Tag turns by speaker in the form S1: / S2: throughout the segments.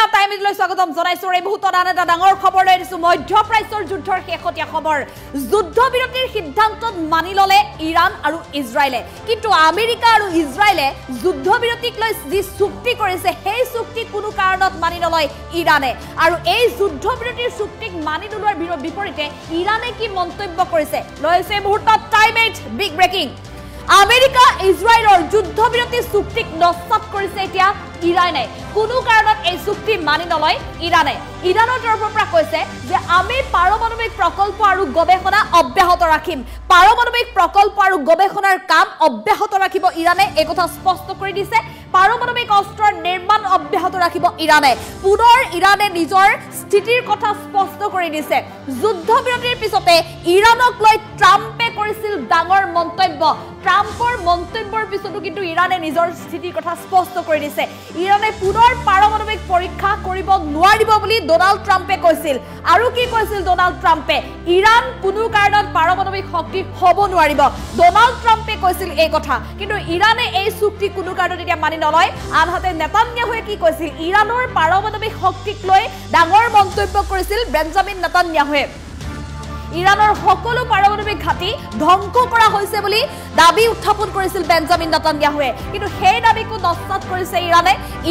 S1: India টাইমলৈ স্বাগতম জনাইছো এই মুহূৰ্তত আন এটা ডাঙৰ খবৰ লৈ দিছো মধ্যপ্ৰাচ্যৰ যুদ্ধৰ শেহতীয়া খবৰ যুদ্ধবিৰতিৰ সিদ্ধান্তত মানি ললে ইৰাণ আৰু ইজৰাইলে কিন্তু আমেৰিকা আৰু ইজৰাইলে যুদ্ধবিৰতিক লৈ যি চুক্তি কৰিছে সেই চুক্তি কোনো কাৰণত মানি নলয় ইৰাণে আৰু এই যুদ্ধবিৰতিৰ চুক্তিক মানি নোলোৱাৰ বিপৰীতে ইৰাণে কি মন্তব্য কৰিছে লৈছে এই মুহূৰ্তত টাইম 8 বিগ ব্ৰেকিং আমেৰিকা ইজৰাইলৰ যুদ্ধবিৰতি চুক্তিক নস্যাৎ কৰিছে এতিয়া ইৰাণে কোনো কাৰণত এই চুক্তি মানি নলয় ইৰাণে ইৰাণৰ তৰফৰ পৰা কৈছে যে আমি পাৰমাণৱিক প্ৰকল্প আৰু গৱেষণা অব্যাহত ৰাখিম পাৰমাণৱিক প্ৰকল্প আৰু গৱেষণাৰ কাম অব্যাহত ৰাখিব ইৰাণে এই কথা স্পষ্ট কৰি দিছে পাৰমাণৱিক অস্ত্ৰৰ নিৰ্মাণ অব্যাহত ৰাখিব ইৰাণে পুনৰ ইৰাণে নিজৰ স্থিতিৰ কথা স্পষ্ট কৰি দিছে যুদ্ধবিৰতিৰ পিছতে ইৰাণক লৈ ট্ৰাম্পে কৰিছিল ডাঙৰ মন্তব্য ট্ৰাম্পৰ মন্তব্যৰ পিছতো কিন্তু ইৰাণে নিজৰ স্থিতিৰ কথা স্পষ্ট কৰি দিছে ইৰাণে পুনৰ পাৰমাণৱিক পৰীক্ষা কৰিব নোৱাৰিব বুলি ডোনাল্ড ট্ৰাম্পে কৈছিল আৰু কি কৈছিল ডোনাল্ড ট্ৰাম্পে ইৰাণ কোনো কাৰণত পাৰমাণৱিক শক্তি হ'ব নোৱাৰিব ডোনাল্ড ট্ৰাম্পে কৈছিল এই কথা কিন্তু ইৰাণে এই চুক্তি কোনো কাৰণত এতিয়া মানি নলয় আনহাতে নেতান্যাহুৱে কি কৈছিল ইৰাণৰ পাৰমাণৱিক শক্তিক লৈ ডাঙৰ মন্তব্য কৰিছিল বেঞ্জামিন নেতান্যাহুৱে ইৰাণৰ সকলো পাৰমাণৱিক ঘাটি ধ্বংস কৰা হৈছে বুলি দাবী উত্থাপন কৰিছিল বেঞ্জামিন নেতান্যাহুৱে কিন্তু সেই দাবীকো নস্যাৎ কৰিছে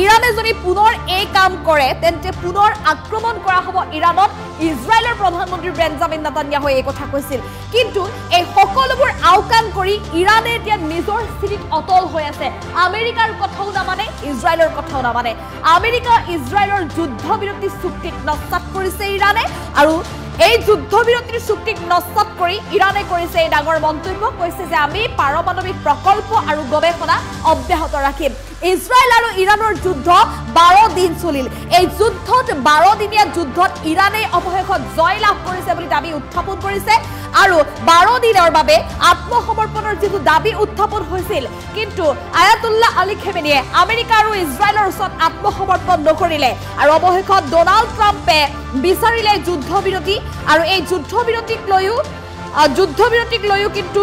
S1: ইৰাণে যদি পুনৰ এই কাম কৰে তেন্তে পুনৰ আক্ৰমণ কৰা হ'ব ইৰাণত ইজৰাইলৰ প্ৰধানমন্ত্ৰী বেঞ্জামিন নেতান্যাহুৱে এই কথা কৈছিল কিন্তু এই সকলোবোৰ আওকাণ কৰি ইৰাণে এতিয়া নিজৰ স্থিতিত অটল হৈ আছে আমেৰিকাৰ কথাও নামানে ইজৰাইলৰ কথাও নামানে আমেৰিকা ইজৰাইলৰ যুদ্ধবিৰতি চুক্তিক নস্যাৎ কৰিছে ইৰাণে আৰু এই যুদ্ধবিৰতিৰ চুক্তিক নস্যাৎ কৰি ইৰাণে কৰিছে এই ডাঙৰ মন্তব্য কৈছে যে আমি পাৰমাণৱিক প্ৰকল্প আৰু গৱেষণা অব্যাহত ৰাখিম ইজৰাইল আৰু ইৰাণৰ যুদ্ধ 12 দিন চলিল এই যুদ্ধত 12 দিনীয়া যুদ্ধত ইৰাণে অৱশেষত জয় লাভ কৰিছে বুলি দাবী উত্থাপন কৰিছে আৰু 12 দিনৰ বাবে আত্মসমৰ্পণৰ যিটো দাবী উত্থাপন হৈছিল কিন্তু আয়াতুল্লাহ আলী খেমেনিয়ে আমেৰিকা আৰু ইজৰাইলৰ ওচৰত আত্মসমৰ্পণ নকৰিলে আৰু অৱশেষত ডোনাল্ড ট্ৰাম্পে বিচাৰিলে যুদ্ধবিৰতি আৰু এই যুদ্ধবিৰতিক লৈও কিন্তু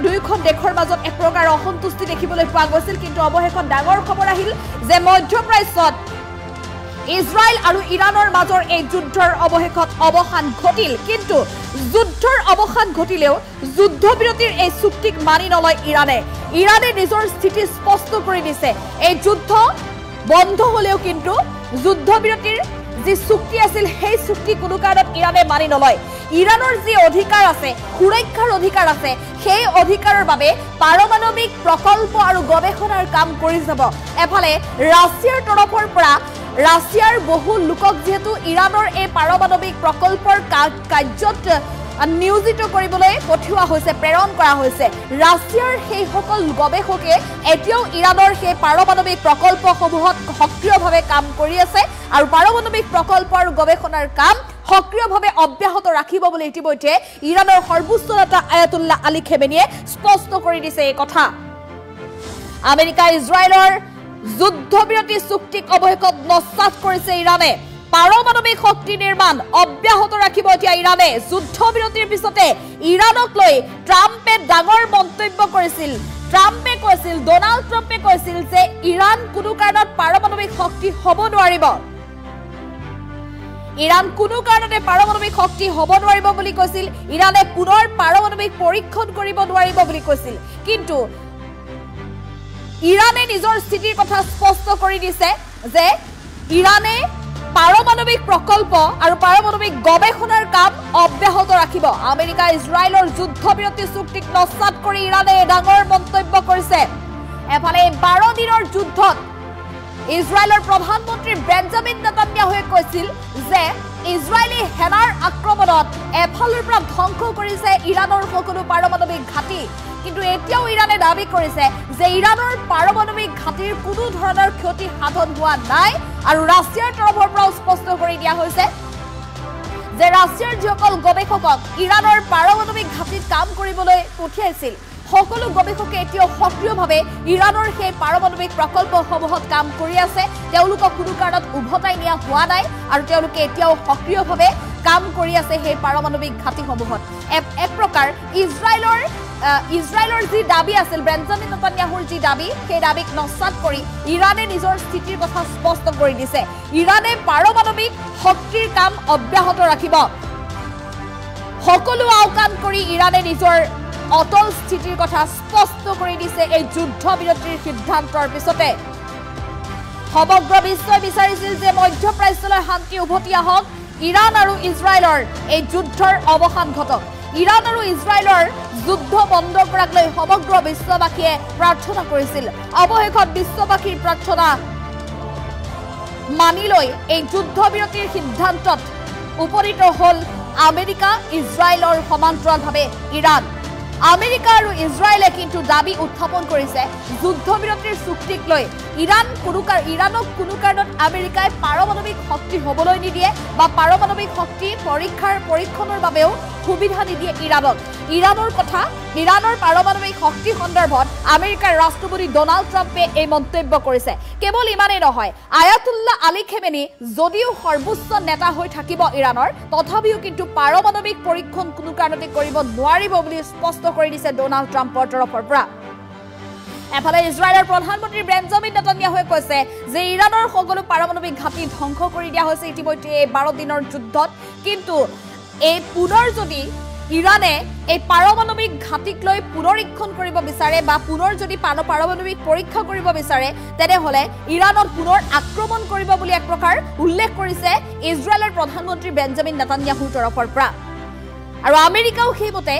S1: দুয়োখন দেশৰ মাজত এক প্ৰকাৰ অসন্তুষ্টি দেখিবলৈ পোৱা গৈছিল কিন্তু অৱশেষত ডাঙৰ খবৰ আহিল যে মধ্যপ্ৰাচ্যত ইজৰাইল আৰু ইৰাণৰ মাজৰ এই যুদ্ধৰ অৱশেষত অৱসান ঘটিল কিন্তু যুদ্ধৰ অৱসান ঘটিলেও যুদ্ধবিৰতিৰ এই চুক্তিক মানি নলয় ইৰাণে নিজৰ স্থিতি স্পষ্ট কৰি দিছে এই যুদ্ধ বন্ধ হলেও কিন্তু যুদ্ধবিৰতিৰ যি চুক্তি আছিল সেই চুক্তি কোনো কাৰণত ইৰাণে মানি নলয় ইৰাণৰ যি অধিকাৰ আছে সুৰক্ষাৰ অধিকাৰ আছে সেই অধিকাৰৰ বাবে পাৰমাণৱিক প্ৰকল্প আৰু গৱেষণাৰ কাম কৰি যাব এফালে ৰাছিয়াৰ তৰফৰ পৰা ৰাছিয়াৰ বহু লোকক যেহেতু ইৰাণৰ এই পাৰমাণৱিক প্ৰকল্পৰ কাৰ্যত নিয়োজিত কৰিবলৈ পঠিওৱা হৈছে প্ৰেৰণ কৰা হৈছে ৰাছিয়াৰ সেই সকল গৱেষকে এতিয়াও ইৰাণৰ সেই পাৰমাণৱিক প্ৰকল্পসমূহত সক্ৰিয়ভাৱে কাম কৰি আছে আৰু পাৰমাণৱিক প্ৰকল্প আৰু গৱেষণাৰ কাম সক্ৰিয়ভাৱে অব্যাহত ৰাখিব বুলি ইতিমধ্যে ইৰাণৰ সৰ্বোচ্চ নেতা আয়াতুল্লাহ আলী খেমেনিয়ে স্পষ্ট কৰি দিছে এই কথা আমেৰিকা ইজৰাইলৰ যুদ্ধবিৰতি চুক্তিক অৱশেষত নস্যাৎ কৰিছে ইৰাণে পাৰমাণৱিক শক্তি নিৰ্মাণ অব্যাহত ৰাখিব এতিয়া ইৰাণে যুদ্ধবিৰতিৰ পিছতে ইৰাণক লৈ ট্ৰাম্পে ডাঙৰ মন্তব্য কৰিছিল ডোনাল্ড ট্ৰাম্পে কৈছিল যে ইৰাণ কোনো কাৰণত পাৰমাণৱিক শক্তি হ'ব নোৱাৰিব ইৰাণ কোনো কাৰণতে পাৰমাণৱিক শক্তি হ'ব নোৱাৰিব বুলি কৈছিল ইৰাণে পুনৰ পাৰমাণৱিক পৰীক্ষণ কৰিব নোৱাৰিব বুলি কৈছিল কিন্তু ইৰাণে নিজৰ স্থিতিৰ কথা স্পষ্ট কৰি দিছে যে ইৰাণে পাৰমাণৱিক প্ৰকল্প আৰু পাৰমাণৱিক গৱেষণাৰ কাম অব্যাহত ৰাখিব আমেৰিকা ইজৰাইলৰ যুদ্ধবিৰতি চুক্তিক নস্যাৎ কৰি ইৰাণে ডাঙৰ মন্তব্য কৰিছে এফালে 12 দিনৰ যুদ্ধত ইজৰাইলৰ প্ৰধানমন্ত্ৰী বেঞ্জামিন নেতান্যাহুৱে কৈছিল যে ইজৰাইলী সেনাৰ আক্ৰমণত এফালৰ পৰা ধ্বংস কৰিছে ইৰাণৰ সকলো পাৰমাণৱিক ঘাটি কিন্তু এতিয়াও ইৰাণে দাবী কৰিছে যে ইৰাণৰ পাৰমাণৱিক ঘাটিৰ কোনো ধৰণৰ ক্ষতি সাধন হোৱা নাই আৰু ৰাছিয়াৰ তৰফৰ পৰা স্পষ্ট কৰি দিয়া হৈছে যে ৰাছিয়াৰ যিসকল গৱেষকক ইৰাণৰ পাৰমাণৱিক ঘাটিত কাম কৰিবলৈ পঠিয়াইছিল সকলো গৱেষকে এতিয়াও সক্ৰিয়ভাৱে ইৰাণৰ সেই পাৰমাণৱিক প্ৰকল্পসমূহত কাম কৰি আছে তেওঁলোকক কোনো কাৰণত উভতাই নিয়া হোৱা নাই আৰু তেওঁলোকে এতিয়াও সক্ৰিয়ভাৱে কাম কৰি আছে সেই পাৰমাণৱিক ঘাটিসমূহত এক প্ৰকাৰ ইজৰাইলৰ ইজৰাইলৰ যি দাবী আছিল বেঞ্জামিন নেতান্যাহুৰ যি দাবী সেই দাবীক নস্যাৎ কৰি ইৰাণে নিজৰ স্থিতিৰ কথা স্পষ্ট কৰি দিছে ইৰাণে পাৰমাণৱিক শক্তিৰ কাম অব্যাহত ৰাখিব সকলো আওকাণ কৰি ইৰাণে নিজৰ অটল স্থিতিৰ কথা স্পষ্ট কৰি দিছে এই যুদ্ধ বিৰতিৰ সিদ্ধান্তৰ পিছতে সমগ্ৰ বিশ্বই বিচাৰিছিল যে মধ্যপ্ৰাচ্যলৈ শান্তি উভতি আহক ইৰাণ আৰু ইজৰাইলৰ এই যুদ্ধৰ অৱসান ঘটক ইৰাণ আৰু ইজৰাইলৰ যুদ্ধ বন্ধ কৰাক লৈ সমগ্ৰ বিশ্ববাসীয়ে প্ৰাৰ্থনা কৰিছিল অৱশেষত বিশ্ববাসীৰ প্ৰাৰ্থনা মানি লৈ এই যুদ্ধ বিৰতিৰ সিদ্ধান্তত উপনীত হ'ল আমেৰিকা ইজৰাইলৰ সমান্তৰালভাৱে ইৰাণ আমেৰিকা আৰু ইজৰাইলে কিন্তু দাবী উত্থাপন কৰিছে যুদ্ধবিৰতিৰ চুক্তিক লৈ ইৰাণক কোনো কাৰণত আমেৰিকাই পাৰমাণৱিক শক্তি হ'বলৈ নিদিয়ে বা পাৰমাণৱিক শক্তি পৰীক্ষণৰ বাবেও সুবিধা নিদিয়ে ইৰাণৰ পাৰমাণৱিক শক্তি সন্দৰ্ভত আমেৰিকাৰ ৰাষ্ট্ৰপতি ডনাল্ড ট্ৰাম্পে এই মন্তব্য কৰিছে কেৱল ইমানেই নহয় আয়াতুল্লাহ আলী খেমেনি যদিও সৰ্বোচ্চ নেতা হৈ থাকিব ইৰাণৰ তথাপিও কিন্তু পাৰমাণৱিক পৰীক্ষণ কোনো কাৰণতে কৰিব নোৱাৰিব বুলি স্পষ্ট কৰি দিছে ডনাল্ড ট্ৰাম্পৰ তৰফৰ পৰা এফালে ইজৰাইলৰ প্ৰধানমন্ত্ৰী বেঞ্জামিন নেতান্যাহুৱে কৈছে যে ইৰাণৰ সকলো পাৰমাণৱিক ঘাটি ধ্বংস কৰি দিয়া হৈছে ইতিমধ্যে এই 12 দিনৰ যুদ্ধত কিন্তু এই পুনৰ যদি ইৰাণে এই পাৰমাণৱিক ঘাটিক লৈ পুনৰীক্ষণ কৰিব বিচাৰে বা পুনৰ যদি পাৰমাণৱিক পৰীক্ষা কৰিব বিচাৰে তেনেহলে ইৰাণত পুনৰ আক্ৰমণ কৰিব বুলি এক প্ৰকাৰ উল্লেখ কৰিছে ইজৰাইলৰ প্ৰধানমন্ত্ৰী বেঞ্জামিন নেতান্যাহুৰ তৰফৰ পৰা আৰু আমেৰিকাও সেইমতে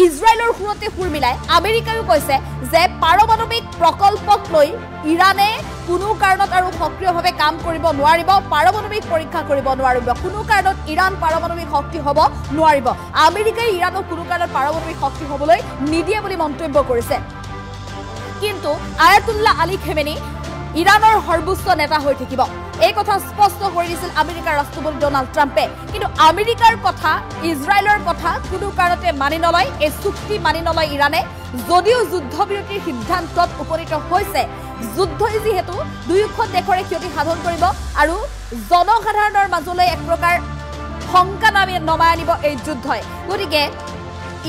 S1: ইজৰাইলৰ সুৰতে সুৰ মিলাই আমেৰিকায়ো কৈছে যে পাৰমাণৱিক প্ৰকল্পক লৈ ইৰাণে কোনো কাৰণত আৰু সক্ৰিয়ভাৱে কাম কৰিব নোৱাৰিব পাৰমাণৱিক পৰীক্ষা কৰিব নোৱাৰিব কোনো কাৰণত ইৰাণ পাৰমাণৱিক শক্তি হ'ব নোৱাৰিব আমেৰিকাই ইৰাণক কোনো কাৰণত পাৰমাণৱিক শক্তি হ'বলৈ নিদিয়ে বুলি মন্তব্য কৰিছে কিন্তু আয়াতুল্লাহ আলী খেমেনি ইৰাণৰ সৰ্বোচ্চ নেতা হৈ থাকিব এই কথা স্পষ্ট কৰি দিছিল আমেৰিকাৰ ৰাষ্ট্ৰপতি ডনাল্ড ট্ৰাম্পে কিন্তু আমেৰিকাৰ কথা ইজৰাইলৰ কথা কোনো কাৰণতে মানি নলয় এই চুক্তি মানি নলয় ইৰাণে যদিও যুদ্ধবিৰতিৰ সিদ্ধান্তত উপনীত হৈছে যুদ্ধই যিহেতু দুয়োখন দেশৰে ক্ষতি সাধন কৰিব আৰু জনসাধাৰণৰ মাজলৈ এক প্ৰকাৰ শংকা নমাই আনিব এই যুদ্ধই গতিকে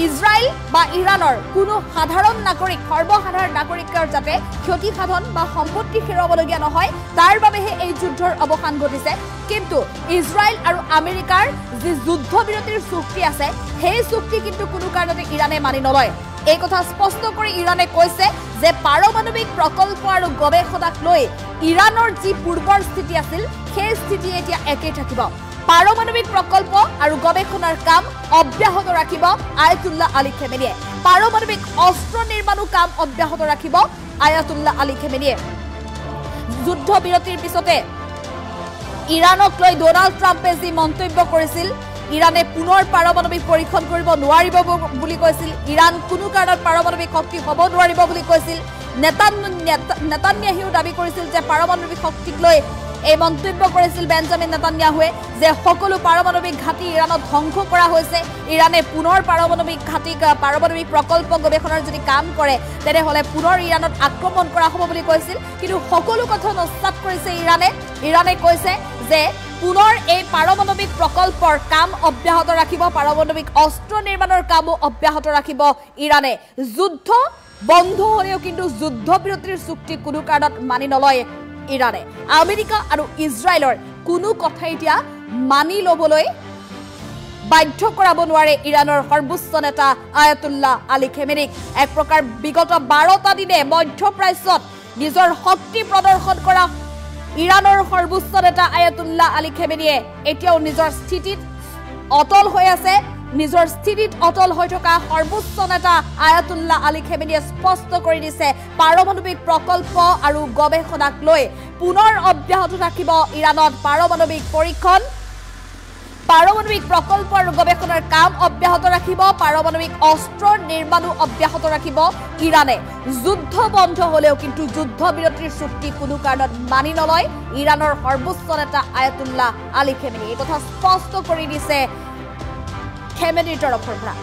S1: ইজৰাইল বা ইৰাণৰ কোনো সাধাৰণ নাগৰিক সৰ্বসাধাৰণ নাগৰিকৰ যাতে ক্ষতি সাধন বা সম্পত্তি হেৰুৱাবলগীয়া নহয় তাৰ বাবেহে এই যুদ্ধৰ অৱসান ঘটিছে কিন্তু ইজৰাইল আৰু আমেৰিকাৰ যি যুদ্ধবিৰতিৰ চুক্তি আছে সেই চুক্তি কিন্তু কোনো কাৰণতে ইৰাণে মানি নলয় এই কথা স্পষ্ট কৰি ইৰাণে কৈছে যে পাৰমাণৱিক প্ৰকল্প আৰু গৱেষণাক লৈ ইৰাণৰ যি পূৰ্বৰ স্থিতি আছিল সেই স্থিতি এতিয়া একেই থাকিব পাৰমাণৱিক প্ৰকল্প আৰু গৱেষণাৰ কাম অব্যাহত ৰাখিব আয়াতুল্লাহ আলী খেমেনিয়ে পাৰমাণৱিক অস্ত্ৰ নিৰ্মাণৰ কাম অব্যাহত ৰাখিব আয়াতুল্লাহ আলী খেমেনিয়ে যুদ্ধবিৰতিৰ পিছতে ইৰাণক লৈ ডনাল্ড ট্ৰাম্পে যি মন্তব্য কৰিছিল ইৰাণে পুনৰ পাৰমাণৱিক পৰীক্ষণ কৰিব নোৱাৰিব বুলি কৈছিল ইৰাণ কোনো কাৰণত পাৰমাণৱিক শক্তি হ'ব নোৱাৰিব বুলি কৈছিল নেতান্যাহুৱে দাবী কৰিছিল যে পাৰমাণৱিক শক্তিক লৈ এই মন্তব্য কৰিছিল বেঞ্জামিন নেতান্যাহুৱে যে সকলো পাৰমাণৱিক ঘাটি ইৰাণত ধ্বংস কৰা হৈছে ইৰাণে পুনৰ পাৰমাণৱিক প্ৰকল্প গৱেষণাৰ যদি কাম কৰে তেনেহলে পুনৰ ইৰাণত আক্ৰমণ কৰা হ'ব বুলি কৈছিল কিন্তু সকলো কথা নস্যাৎ কৰিছে ইৰাণে কৈছে যে পুনৰ এই পাৰমাণৱিক প্ৰকল্পৰ কাম অব্যাহত ৰাখিব পাৰমাণৱিক অস্ত্ৰ নিৰ্মাণৰ কামো অব্যাহত ৰাখিব ইৰাণে যুদ্ধ বন্ধ হ'লেও কিন্তু যুদ্ধবিৰতিৰ চুক্তি কোনো কাৰণত মানি নলয় ইৰাণে আমেৰিকা আৰু ইজৰাইলৰ কোনো কথা এতিয়া মানি ল'বলৈ বাধ্য কৰাব নোৱাৰে ইৰাণৰ সৰ্বোচ্চ নেতা আয়াতুল্লাহ আলী খেমেনিক এক প্ৰকাৰ বিগত 12টা দিনে মধ্যপ্ৰাচ্যত নিজৰ শক্তি প্ৰদৰ্শন কৰা ইৰাণৰ সৰ্বোচ্চ নেতা আয়াতুল্লাহ আলী খেমেনিয়ে এতিয়াও নিজৰ স্থিতিত অটল হৈ আছে নিজৰ স্থিতিত অটল হৈ থকা সৰ্বোচ্চ নেতা আয়াতুল্লাহ আলী খেমেনিয়ে স্পষ্ট কৰি দিছে পাৰমাণৱিক প্ৰকল্প আৰু গৱেষণাক লৈ পুনৰ অব্যাহত ৰাখিব ইৰাণত পাৰমাণৱিক পৰীক্ষণ পাৰমাণৱিক প্ৰকল্প আৰু গৱেষণাৰ কাম অব্যাহত ৰাখিব পাৰমাণৱিক অস্ত্ৰ নিৰ্মাণো অব্যাহত ৰাখিব ইৰাণে যুদ্ধ বন্ধ হ'লেও কিন্তু যুদ্ধবিৰতিৰ চুক্তি কোনো কাৰণত মানি নলয় ইৰাণৰ সৰ্বোচ্চ নেতা আয়াতুল্লাহ আলী খেমেনি এই কথা স্পষ্ট কৰি দিছে খেমেনিৰ তৰফৰ পৰা